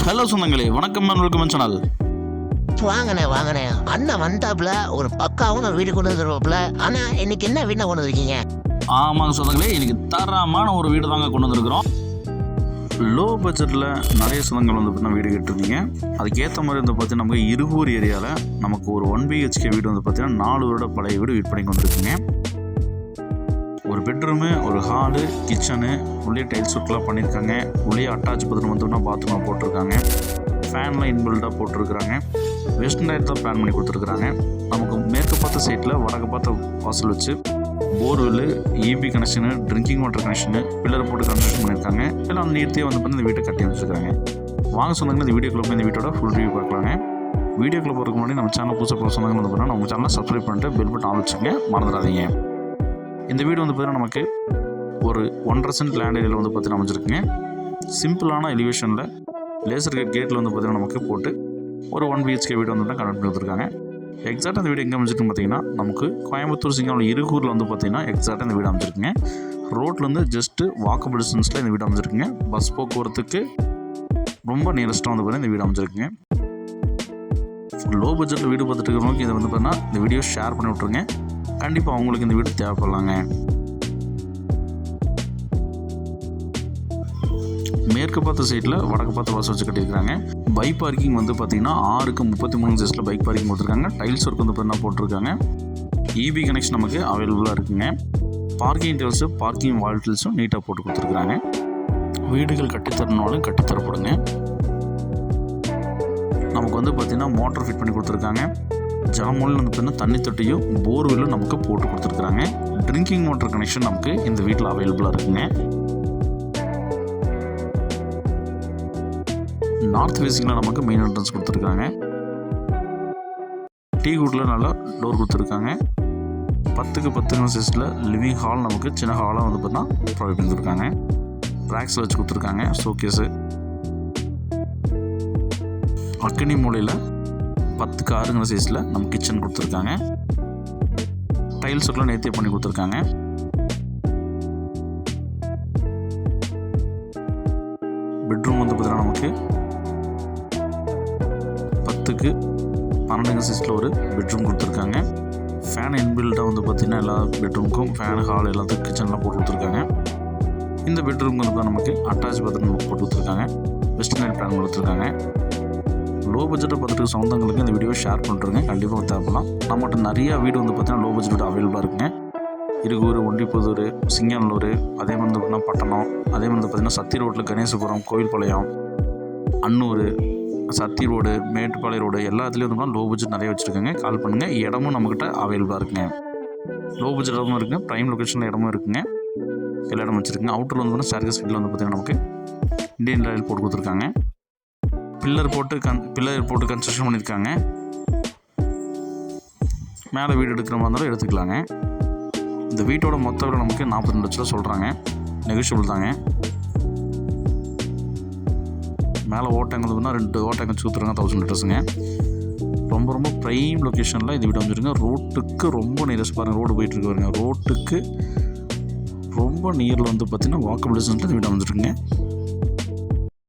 Hello சொந்தங்களே, வணக்கம் welcome channel. வாங்கண்ணே அண்ணன் வந்தாப்புல ஒரு பக்காவும் வீடு கொண்டு வந்துருவாப்புல. ஆனா இன்னைக்கு என்ன வீட்டை கொண்டு வந்துருக்கீங்க? ஆமாங்க சொந்தங்களே, இன்னைக்கு தரமான ஒரு வீடு தாங்க கொண்டு வந்திருக்கிறோம். லோ பட்ஜெட்டில் நிறைய சொந்தங்கள் வந்து பார்த்தீங்கன்னா வீடு கேட்டிருந்தீங்க. அதுக்கேற்ற மாதிரி வந்து பார்த்தீங்கன்னா நமக்கு இருகூர் ஏரியாவில் நமக்கு ஒரு 1 BHK வீடு வந்து பார்த்தீங்கன்னா 4 வருட பழைய வீடு விற்பனைக்கு வந்துருக்குங்க. ஒரு பெட்ரூமு, ஒரு ஹாலு, கிச்சனு, உள்ளே டைல்ஸ் ஒர்க்லாம் பண்ணியிருக்காங்க. உள்ளே அட்டாச் பாத்ரூம் வந்து பாத்ரூமாக போட்டிருக்காங்க. ஃபேன்லாம் இன்பில்டாக போட்டிருக்கிறாங்க. வெஸ்டர்ன் லைட் தான் பிளான் பண்ணி கொடுத்துருக்குறாங்க. நமக்கு மேற்கு பார்த்த சைட்டில் வடக்கு பார்த்த வாசல் வச்சு borewell, EB connection, drinking water connection, pillar போட்டு கன்ஸ்ட்ரக்ஷன் பண்ணியிருக்காங்க. எல்லாம் நீர்த்தியே வந்து இந்த வீட்டை கட்டி வச்சுருக்காங்க. வாங்க சொன்னாங்க இந்த வீடியோக்குள்ள போய் இந்த வீட்டோட ஃபுல் ரிவ்யூ பார்க்கலாங்க. வீடியோக்குள்ள போகிறதுக்கு முன்னாடி நம்ம சேனல் புதுசாக போகிற சொன்னாங்க வந்து பார்த்தீங்கன்னா நம்ம சேனலை சப்ஸ்கிரைப் பண்ணிட்டு பெல் பட்டன் ஆன் வச்சுங்க, மறந்துடாதீங்க. இந்த வீடு வந்து பார்த்தீங்கன்னா நமக்கு ஒரு 1.5 சென்ட் லேண்ட் ஏரியாவில் வந்து பார்த்தீங்கன்னா அமைஞ்சிருக்குங்க. சிம்பிளான எலிவேஷனில் லேசர் கேட்டில் வந்து பார்த்தீங்கன்னா நமக்கு போட்டு ஒரு 1 BHK வீடு வந்து தான் கனெக்ட் பண்ணி கொடுத்துருக்காங்க. எக்ஸாக்டாக அந்த வீடு எங்கே அமைஞ்சிருக்குன்னு பார்த்தீங்கன்னா நமக்கு கோயம்புத்தூர் சிங்காவில் இருகூரில் வந்து பார்த்தீங்கன்னா எக்ஸாக்டாக இந்த வீடு அமைஞ்சிருக்குங்க. ரோட்லேருந்து ஜஸ்ட்டு வாக்கபிள் டிஸ்டன்ஸில் இந்த வீடு அமைஞ்சிருக்குங்க. பஸ் போக்குவரத்துக்கு ரொம்ப நியரஸ்ட்டாக வந்து பார்த்தீங்கன்னா இந்த வீடு அமைஞ்சிருக்குங்க. லோ பட்ஜெட்டில் வீடு பார்த்துட்டு இருக்கிறவங்களுக்கு இதை வந்து பார்த்தீங்கன்னா இந்த வீடியோ ஷேர் பண்ணி விட்ருங்க. கண்டிப்பாக அவங்களுக்கு இந்த வீடு தேவைப்படலாங்க. மேற்கு பார்த்த சைடில் வடக்கு பார்த்த வாசல் வச்சு கட்டியிருக்காங்க. பைக் பார்க்கிங் வந்து பார்த்தீங்கன்னா 6க்கு 33 சைஸில் பைக் பார்க்கிங் கொடுத்துருக்காங்க. டைல்ஸ் ஒர்க் வந்து பார்த்தீங்கன்னா போட்டிருக்காங்க. EB கனெக்ஷன் நமக்கு அவைலபிளாக இருக்குங்க. பார்க்கிங் டைல்ஸு, பார்க்கிங் வால் டைல்ஸும் நீட்டாக போட்டு கொடுத்துருக்குறாங்க. வீடுகள் கட்டித்தரனாலும் கட்டித்தரப்படுங்க. நமக்கு வந்து பார்த்திங்கன்னா மோட்டர் ஃபிட் பண்ணி கொடுத்துருக்காங்க. ஜலமூலில் வந்து பார்த்தீங்கன்னா தண்ணி தொட்டியும் போர்வெல்லும் நமக்கு போட்டு கொடுத்துருக்குறாங்க. ட்ரிங்கிங் வாட்டர் கனெக்ஷன் நமக்கு இந்த வீட்டில் அவைலபிளாக இருக்குங்க. நார்த் ஃபேஸிங்கில் நமக்கு மெயின் என்ட்ரன்ஸ் கொடுத்துருக்காங்க. டீ குட்டில் நல்லா டோர் கொடுத்துருக்காங்க. 10க்கு 10 சைஸில் லிவிங் ஹால் நமக்கு சின்ன ஹாலாக வந்து பார்த்தீங்கன்னா ப்ரொவைட் பண்ணியிருக்காங்க. ரேக்ஸில் வச்சு கொடுத்துருக்காங்க. ஷோகேஸு அக்கனி மூலையில் 10க்கு 6 சைஸில் நம்ம கிச்சன் கொடுத்துருக்காங்க. டைல்ஸ் ஒர்க்லாம் நேர்த்தியே பண்ணி கொடுத்துருக்காங்க. பெட்ரூம் வந்து பார்த்தீங்கன்னா நமக்கு 10க்கு 12 சைஸில் ஒரு பெட்ரூம் கொடுத்துருக்காங்க. ஃபேன் இன்பில்டாக வந்து பார்த்திங்கன்னா எல்லா பெட்ரூமுக்கும் ஃபேன், ஹால் எல்லாத்துக்கும் கிச்சன்லாம் போட்டு கொடுத்துருக்காங்க. இந்த பெட்ரூம் வந்து நமக்கு அட்டாச் பாத்ரூம் போட்டு கொடுத்துருக்காங்க. வெஸ்டர்ன் லைட் பிளான் கொடுத்துருக்காங்க. லோ பட்ஜெட்டை பார்த்துட்டு சொந்தங்களுக்கு இந்த வீடியோ ஷேர் பண்ணுறேங்க. கண்டிப்பாக தேவைப்படலாம். நம்மகிட்ட நிறையா வீடு வந்து பார்த்தீங்கன்னா லோ பட்ஜெட் வீடு அவைலபிளாக இருக்குங்க. இருகூர், ஒண்டிப்புதூர், சிங்கநல்லூர், அதே மாதிரி பார்த்தீங்கன்னா பட்டணம், அதே மாதிரி பார்த்தீங்கன்னா சத்தி ரோட்டில் கணேசபுரம், கோவில்பாளையம், அன்னூர், சத்தி ரோடு, மேட்டுப்பாளைய ரோடு எல்லாத்துலேயும் வந்து லோ பட்ஜெட் நிறைய வச்சுருக்காங்க. கால் பண்ணுங்கள். இடமும் நம்மக்கிட்ட அவைலபிளாக இருக்குங்க. லோ பட்ஜெட் இடமும் இருக்குங்க. ப்ரைம் லொக்கேஷனில் இடமும் இருக்குங்க. எல்லா இடமும் வச்சுருக்குங்க. அவுட்டரில் வந்து பார்த்தீங்கன்னா ஸ்டார்கஸ் வீட்டில் வந்து பார்த்தீங்கன்னா நமக்கு இண்டியன் லைட் போட்டு கொடுத்துருக்காங்க. பில்லர் போட்டு கன்ஸ்ட்ரக்ஷன் பண்ணியிருக்காங்க. மேலே வீடு எடுக்கிற மாதிரி இருந்தாலும் எடுத்துக்கலாங்க. இந்த வீட்டோட மொத்த விலை நமக்கு 42 லட்சம் சொல்கிறாங்க. நெகோஷியபிள் தாங்க. மேலே ஓட்டங்க வந்து 2 ஓட்டங்க சூத்துருங்க 1000 லிட்டர்ஸுங்க. ரொம்ப ப்ரைம் லொக்கேஷனில் இந்த வீடு வந்துருங்க. ரோட்டுக்கு ரொம்ப நியரஸ்ட் பாருங்கள். ரோடு போயிட்டுருக்கு பாருங்க. ரோட்டுக்கு ரொம்ப நியரில் வந்து பார்த்திங்கன்னா வாக்கபிள் டிஸ்டன்ஸில் இந்த வீடு வந்துருக்குங்க.